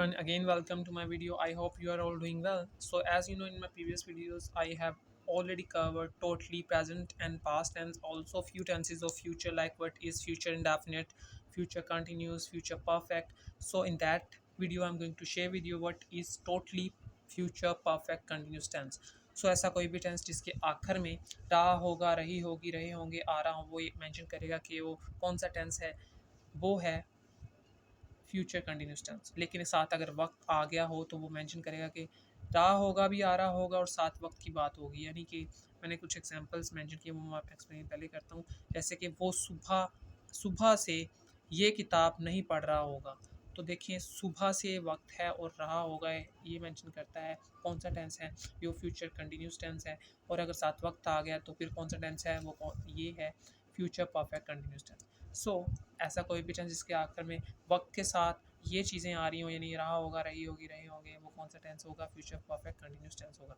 everyone, again welcome to my video. I hope you are all doing well. So as you know, in my previous videos I have already covered totally present and past tense, also few tenses of future, like what is future indefinite, future continuous, future perfect. So in that video I'm going to share with you what is totally future perfect continuous tense. सो ऐसा कोई भी tense जिसके आखिर में रहा होगा, रही होगी, रहे होंगे, आ रहा हो, वो मेंशन करेगा कि वो कौन सा टेंस है, वो है फ्यूचर कंटिन्यूस टेंस। लेकिन साथ अगर वक्त आ गया हो तो वो मेंशन करेगा कि रहा होगा भी, आ रहा होगा और साथ वक्त की बात होगी। यानी कि मैंने कुछ एग्जांपल्स मेंशन किए, वो मैं एक्सप्लेन पहले करता हूँ। जैसे कि वो सुबह सुबह से ये किताब नहीं पढ़ रहा होगा। तो देखिए, सुबह से वक्त है और रहा होगा ये मेंशन करता है कौन सा टेंस है, ये फ्यूचर कंटिन्यूस टेंस है। और अगर साथ वक्त आ गया तो फिर कौन सा टेंस है, वो ये है फ्यूचर परफेक्ट कंटिन्यूस टेंस। सो ऐसा कोई भी टेंस जिसके आखिर में वक्त के साथ ये चीज़ें आ रही हों, यानी रहा होगा, रही होगी, रहे होंगे, वो कौन सा टेंस होगा, फ्यूचर परफेक्ट कंटिन्यूस टेंस होगा।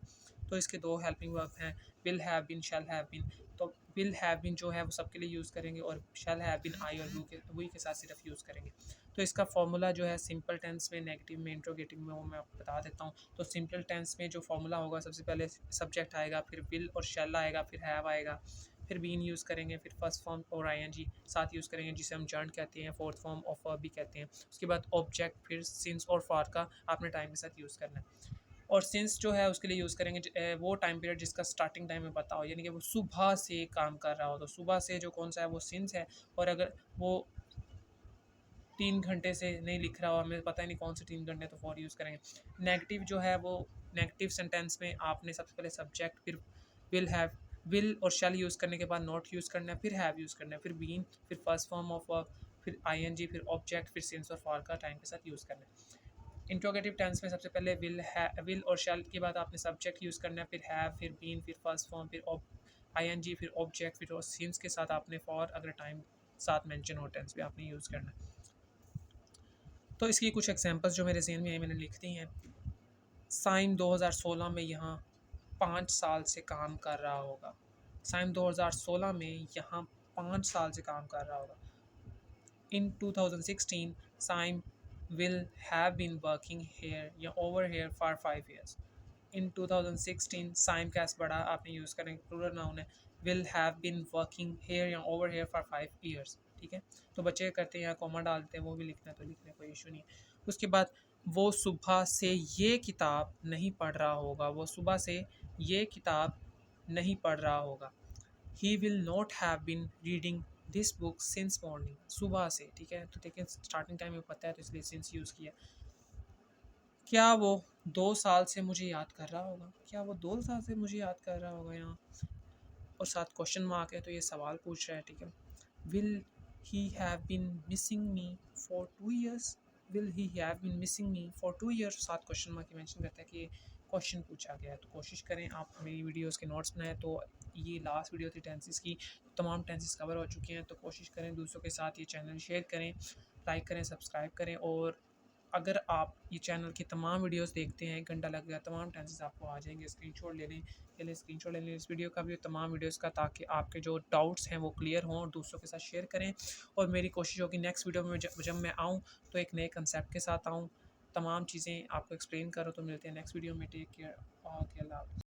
तो इसके दो हेल्पिंग वर्ब हैं, will have been, shall have been. तो विल हैव बीन जो है वो सबके लिए यूज़ करेंगे और शैल हैव बीन आई और वी के साथ सिर्फ यूज़ करेंगे। तो इसका फॉर्मूला जो है सिंपल टेंस में, नेगेटिव में, इंट्रोगेटिव में, वो मैं आपको बता देता हूँ। तो सिंपल टेंस में जो फॉर्मूला होगा, सबसे पहले सब्जेक्ट आएगा, फिर विल और शैल आएगा, फिर हैव आएगा, फिर बीन यूज़ करेंगे, फिर फर्स्ट फॉर्म और आईएनजी साथ यूज़ करेंगे, जिसे हम जर्न कहते हैं, फोर्थ फॉर्म ऑफ वर्ब भी कहते हैं। उसके बाद ऑब्जेक्ट, फिर सिंस और फॉर का आपने टाइम के साथ यूज़ करना है। और सिंस जो है उसके लिए यूज़ करेंगे वो टाइम पीरियड जिसका स्टार्टिंग टाइम में पता हो, यानी कि वो सुबह से काम कर रहा हो, तो सुबह से जो कौन सा है वो सिंस है। और अगर वो 3 घंटे से नहीं लिख रहा हो, हमें पता ही नहीं कौन से 3 घंटे, तो फॉर यूज़ करेंगे। नेगेटिव जो है वो नेगेटिव सेंटेंस में आपने सबसे पहले सब्जेक्ट, फिर विल हैव, विल और शैल यूज़ करने के बाद नॉट यूज़ करना है, फिर हैव यूज़ करना है, फिर बीन, फिर फर्स्ट फॉर्म ऑफ वर्ब, फिर आईएनजी, फिर ऑब्जेक्ट, फिर सिंस और फॉर का टाइम के साथ यूज़ करना है। इंट्रोगेटिव टेंस में सबसे पहले विल और शैल के बाद आपने सब्जेक्ट यूज़ करना है, फिर हैव, फिर बीन, फिर फर्स्ट फॉर्म, फिर आईएनजी, फिर ऑब्जेक्ट, फिर सिंस के साथ आपने फॉर अगर टाइम साथ मेंशन हो टेंस पे आपने यूज़ करना है। तो इसकी कुछ एग्जांपल्स जो मेरे ज़हन में आई मैंने लिख दी हैं। साइम 2016 में यहाँ 5 साल से काम कर रहा होगा। साइम 2016 में यहाँ 5 साल से काम कर रहा होगा। In 2016, Saim will have been working here या over here for 5 years. In 2016, Saim का बड़ा आपने यूज़ करेंगे, प्लूरल नाउन है, will have been working here या over here for 5 years। ठीक है, तो बच्चे करते हैं यहाँ कॉमा डालते हैं, वो भी लिखना है तो लिखने कोई इशू नहीं है। उसके बाद वो सुबह से ये किताब नहीं पढ़ रहा होगा, वो सुबह से ये किताब नहीं पढ़ रहा होगा। He will not have been reading this book since morning, सुबह से। ठीक है, तो देखिए स्टार्टिंग टाइम में पता है तो इसलिए सिंस यूज़ किया। क्या वो 2 साल से मुझे याद कर रहा होगा, क्या वो 2 साल से मुझे याद कर रहा होगा यहाँ, और साथ क्वेश्चन मार्क है तो ये सवाल पूछ रहा है। ठीक है, will he have been missing me for 2 years, will he have been missing me for 2 years, साथ क्वेश्चन मार्क मेंशन करता है कि क्वेश्चन पूछा गया है। तो कोशिश करें आप मेरी वीडियोस के नोट्स बनाएं। तो ये लास्ट वीडियो थी टेंसेस की, तमाम टेंसेस कवर हो चुके हैं। तो कोशिश करें दूसरों के साथ ये चैनल शेयर करें, लाइक करें, सब्सक्राइब करें। और अगर आप ये चैनल की तमाम वीडियोस देखते हैं, 1 घंटा लग गया, तमाम टेंसेस आपको आ जाएंगे। स्क्रीनशॉट ले लें, पहले स्क्रीनशॉट ले लें इस वीडियो का भी और तमाम वीडियोस का, ताकि आपके जो डाउट्स हैं वो क्लियर हों, और दूसरों के साथ शेयर करें। और मेरी कोशिश होगी नेक्स्ट वीडियो में जब मैं आऊँ तो एक नए कंसेप्ट के साथ आऊँ, तमाम चीज़ें आपको एक्सप्लेन करो। तो मिलते हैं नेक्स्ट वीडियो में। टेक केयर, ओके, अल्लाह हाफ़िज़।